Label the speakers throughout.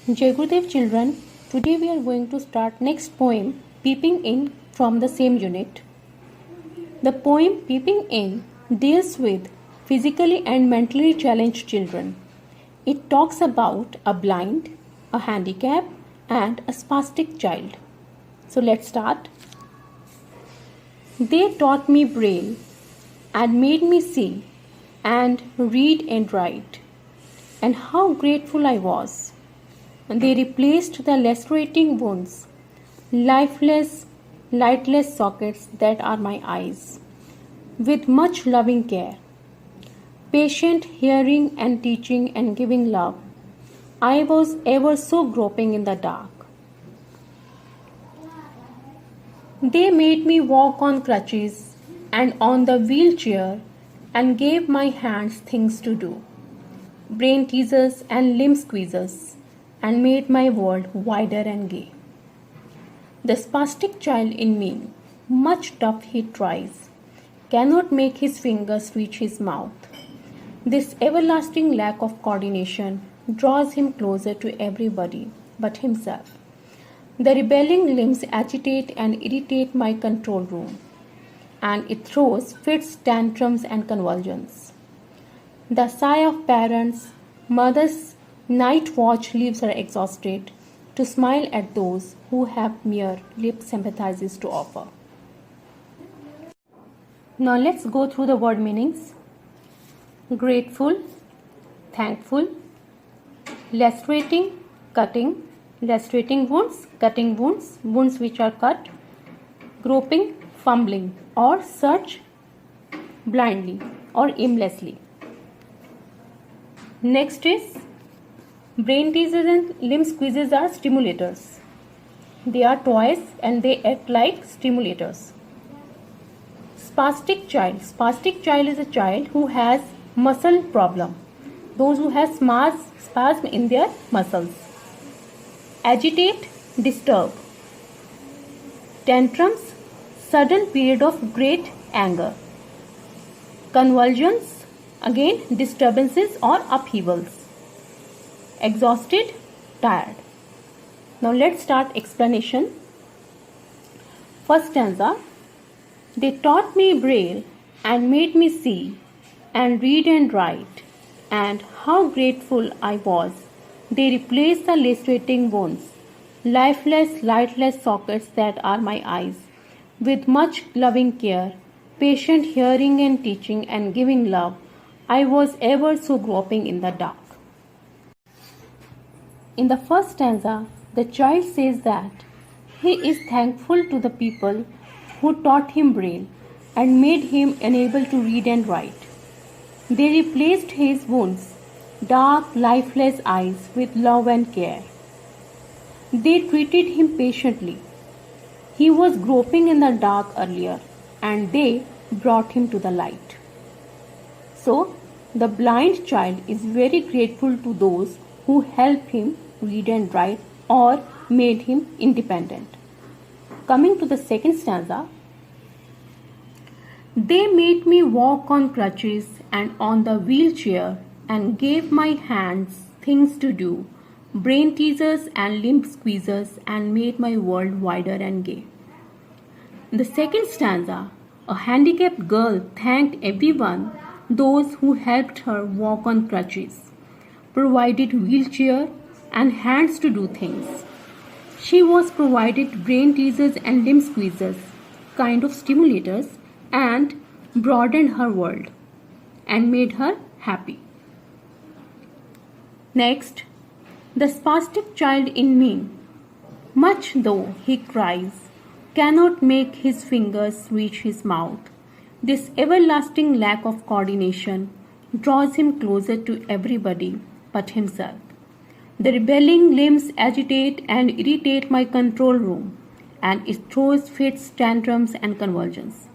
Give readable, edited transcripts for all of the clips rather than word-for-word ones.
Speaker 1: Jai Gurudev children, today we are going to start next poem Peeping In from the same unit. The poem Peeping In deals with physically and mentally challenged children. It talks about a blind, a handicapped and a spastic child. So let's start. They taught me Braille and made me see and read and write. And how grateful I was. They replaced the lacerating wounds, lifeless, lightless sockets that are my eyes, with much loving care. Patient hearing and teaching and giving love, I was ever so groping in the dark. They made me walk on crutches and on the wheelchair and gave my hands things to do, brain teasers and limb squeezers, and made my world wider and gay. The spastic child in me, much tough he tries, cannot make his fingers reach his mouth. This everlasting lack of coordination draws him closer to everybody but himself. The rebelling limbs agitate and irritate my control room, and it throws fits, tantrums, and convulsions. The sigh of parents, mother's night watch leaves her exhausted to smile at those who have mere lip sympathizes to offer. Now let's go through the word meanings. Grateful, thankful, lacerating, cutting, lacerating wounds, cutting wounds, wounds which are cut, groping, fumbling, or search blindly or aimlessly. Next is brain teasers and limb squeezes are stimulators. They are toys and they act like stimulators. Spastic child. Spastic child is a child who has muscle problem. Those who have spasm in their muscles. Agitate, disturb. Tantrums, sudden period of great anger. Convulsions, again disturbances or upheavals. Exhausted, tired. Now let's start explanation. First stanza. They taught me Braille and made me see and read and write, and how grateful I was. They replaced the lacerating wounds, lifeless, lightless sockets that are my eyes, with much loving care, patient hearing and teaching and giving love. I was ever so groping in the dark. In the first stanza, the child says that he is thankful to the people who taught him Braille and made him unable to read and write. They replaced his wounds, dark, lifeless eyes with love and care. They treated him patiently. He was groping in the dark earlier, and they brought him to the light. So, the blind child is very grateful to those who helped him read and write or made him independent. Coming to the second stanza, they made me walk on crutches and on the wheelchair and gave my hands things to do, brain teasers and limb squeezers, and made my world wider and gay. In the second stanza, a handicapped girl thanked everyone, those who helped her walk on crutches, provided wheelchair and hands to do things. She was provided brain teasers and limb squeezers, kind of stimulators, and broadened her world and made her happy. Next, the spastic child in me, much though he cries, cannot make his fingers reach his mouth. This everlasting lack of coordination draws him closer to everybody but himself. The rebelling limbs agitate and irritate my control room, and it throws fits, tantrums, and convulsions.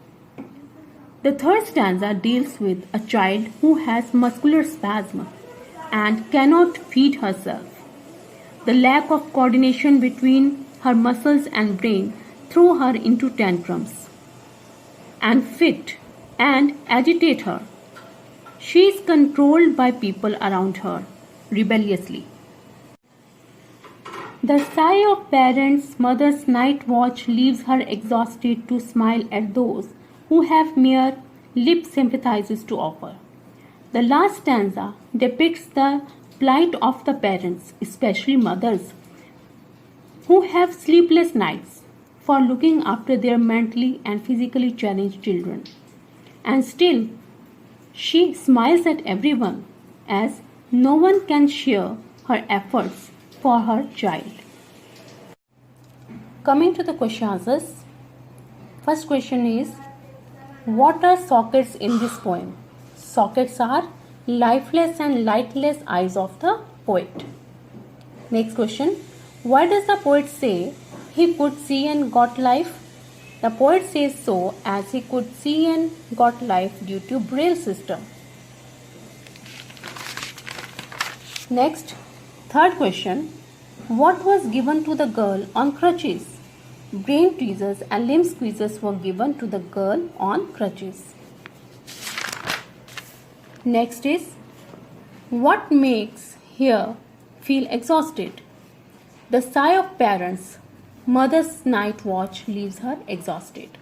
Speaker 1: The third stanza deals with a child who has muscular spasm and cannot feed herself. The lack of coordination between her muscles and brain throw her into tantrums and fit and agitate her. She is controlled by people around her rebelliously. The sigh of parents' mother's night watch leaves her exhausted to smile at those who have mere lip sympathizes to offer. The last stanza depicts the plight of the parents, especially mothers, who have sleepless nights for looking after their mentally and physically challenged children. And still, she smiles at everyone as no one can share her efforts for her child. Coming to the question answers, first question is, what are sockets in this poem? Sockets are lifeless and lightless eyes of the poet. Next question, why does the poet say he could see and got life? The poet says so as he could see and got life due to Braille system. Next, third question, what was given to the girl on crutches? Brain tweezers and limb squeezers were given to the girl on crutches. Next is, what makes her feel exhausted? The sigh of parents, mother's night watch leaves her exhausted.